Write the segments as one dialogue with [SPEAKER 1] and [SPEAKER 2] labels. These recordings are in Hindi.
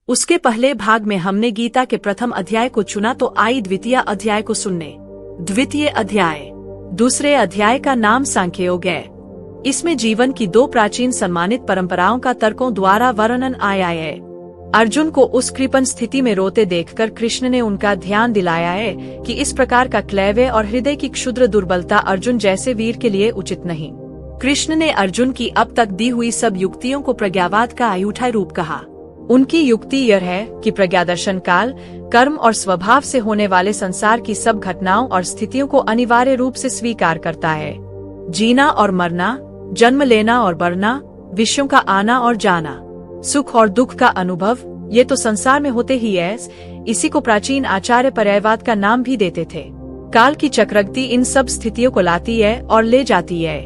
[SPEAKER 1] उसके पहले भाग में हमने गीता के प्रथम अध्याय को चुना, तो आई द्वितीय अध्याय को सुनने। द्वितीय अध्याय। दूसरे अध्याय का नाम सांख्य योग है। इसमें जीवन की दो प्राचीन सम्मानित परंपराओं का तर्कों द्वारा वर्णन आया है। अर्जुन को उस कृपण स्थिति में रोते देखकर कृष्ण ने उनका ध्यान दिलाया है कि इस प्रकार का क्लैव्य और हृदय की क्षुद्र दुर्बलता अर्जुन जैसे वीर के लिए उचित नहीं। कृष्ण ने अर्जुन की अब तक दी हुई सब युक्तियों को प्रज्ञावाद का अयूठा रूप कहा। उनकी युक्ति यह है कि प्रज्ञादर्शन काल, कर्म और स्वभाव से होने वाले संसार की सब घटनाओं और स्थितियों को अनिवार्य रूप से स्वीकार करता है। जीना और मरना, जन्म लेना और बढ़ना, विषयों का आना और जाना, सुख और दुख का अनुभव, ये तो संसार में होते ही है। इसी को प्राचीन आचार्य पर्यायवाद का नाम भी देते थे। काल की चक्रगति इन सब स्थितियों को लाती है और ले जाती है।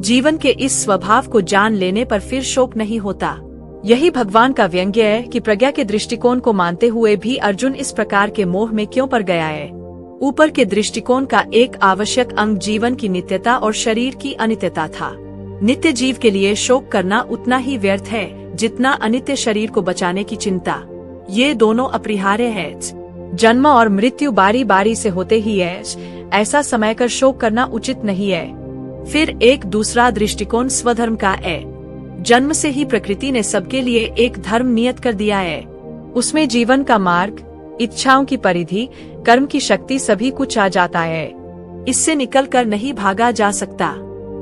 [SPEAKER 1] जीवन के इस स्वभाव को जान लेने पर फिर शोक नहीं होता। यही भगवान का व्यंग्य है कि प्रज्ञा के दृष्टिकोण को मानते हुए भी अर्जुन इस प्रकार के मोह में क्यों पड़ गया है। ऊपर के दृष्टिकोण का एक आवश्यक अंग जीवन की नित्यता और शरीर की अनित्यता था। नित्य जीव के लिए शोक करना उतना ही व्यर्थ है जितना अनित्य शरीर को बचाने की चिंता। ये दोनों अपरिहार्य है। जन्म और मृत्यु बारी बारी से होते ही है, ऐसा समय कर शोक करना उचित नहीं है। फिर एक दूसरा दृष्टिकोण स्वधर्म का है। जन्म से ही प्रकृति ने सबके लिए एक धर्म नियत कर दिया है। उसमें जीवन का मार्ग, इच्छाओं की परिधि, कर्म की शक्ति सभी कुछ आ जाता है। इससे निकल कर नहीं भागा जा सकता।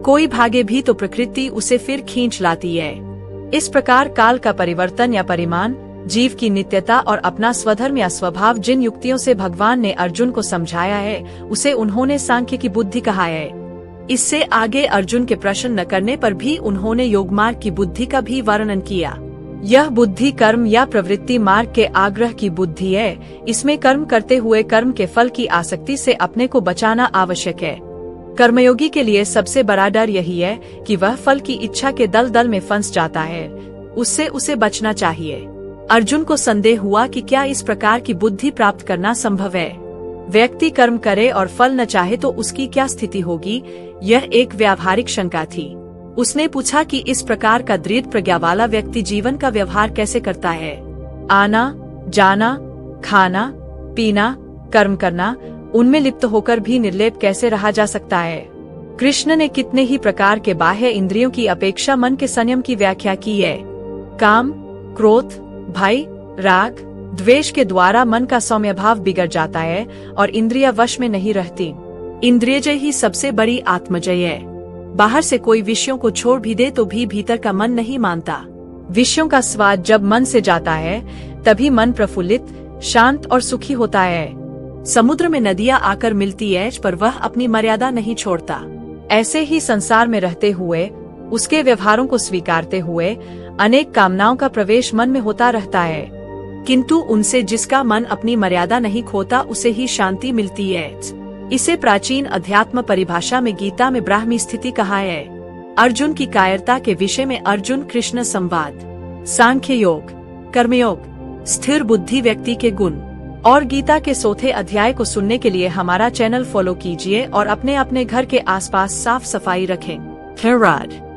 [SPEAKER 1] कोई भागे भी तो प्रकृति उसे फिर खींच लाती है। इस प्रकार काल का परिवर्तन या परिमाण, जीव की नित्यता और अपना स्वधर्म या स्वभाव जिन युक्तियों से भगवान ने अर्जुन को समझाया है, उसे उन्होंने सांख्य की बुद्धि कहा है। इससे आगे अर्जुन के प्रश्न न करने पर भी उन्होंने योगमार्ग की बुद्धि का भी वर्णन किया। यह बुद्धि कर्म या प्रवृत्ति मार्ग के आग्रह की बुद्धि है। इसमें कर्म करते हुए कर्म के फल की आसक्ति से अपने को बचाना आवश्यक है। कर्मयोगी के लिए सबसे बड़ा डर यही है कि वह फल की इच्छा के दलदल में फंस जाता है। उससे उसे बचना चाहिए। अर्जुन को संदेह हुआ कि क्या इस प्रकार की बुद्धि प्राप्त करना संभव है। व्यक्ति कर्म करे और फल न चाहे तो उसकी क्या स्थिति होगी, यह एक व्यावहारिक शंका थी। उसने पूछा कि इस प्रकार का दृढ़ प्रज्ञा वाला व्यक्ति जीवन का व्यवहार कैसे करता है। आना, जाना, खाना, पीना, कर्म करना, उनमें लिप्त होकर भी निर्लेप कैसे रहा जा सकता है। कृष्ण ने कितने ही प्रकार के बाह्य इंद्रियों की अपेक्षा मन के संयम की व्याख्या की है। काम, क्रोध, भय, राग, द्वेष के द्वारा मन का सौम्य भाव बिगड़ जाता है और इंद्रिया वश में नहीं रहती। इंद्रियजय ही सबसे बड़ी आत्मजय है। बाहर से कोई विषयों को छोड़ भी दे तो भी भीतर का मन नहीं मानता। विषयों का स्वाद जब मन से जाता है तभी मन प्रफुल्लित, शांत और सुखी होता है। समुद्र में नदियां आकर मिलती है पर वह अपनी मर्यादा नहीं छोड़ता। ऐसे ही संसार में रहते हुए, उसके व्यवहारों को स्वीकारते हुए अनेक कामनाओं का प्रवेश मन में होता रहता है, किंतु उनसे जिसका मन अपनी मर्यादा नहीं खोता उसे ही शांति मिलती है। इसे प्राचीन अध्यात्म परिभाषा में गीता में ब्राह्मी स्थिति कहा है। अर्जुन की कायरता के विषय में अर्जुन कृष्ण संवाद, सांख्य योग, कर्मयोग, स्थिर बुद्धि व्यक्ति के गुण और गीता के 4थे अध्याय को सुनने के लिए हमारा चैनल फॉलो कीजिए और अपने अपने घर के आसपास साफ सफाई रखें। धन्यवाद।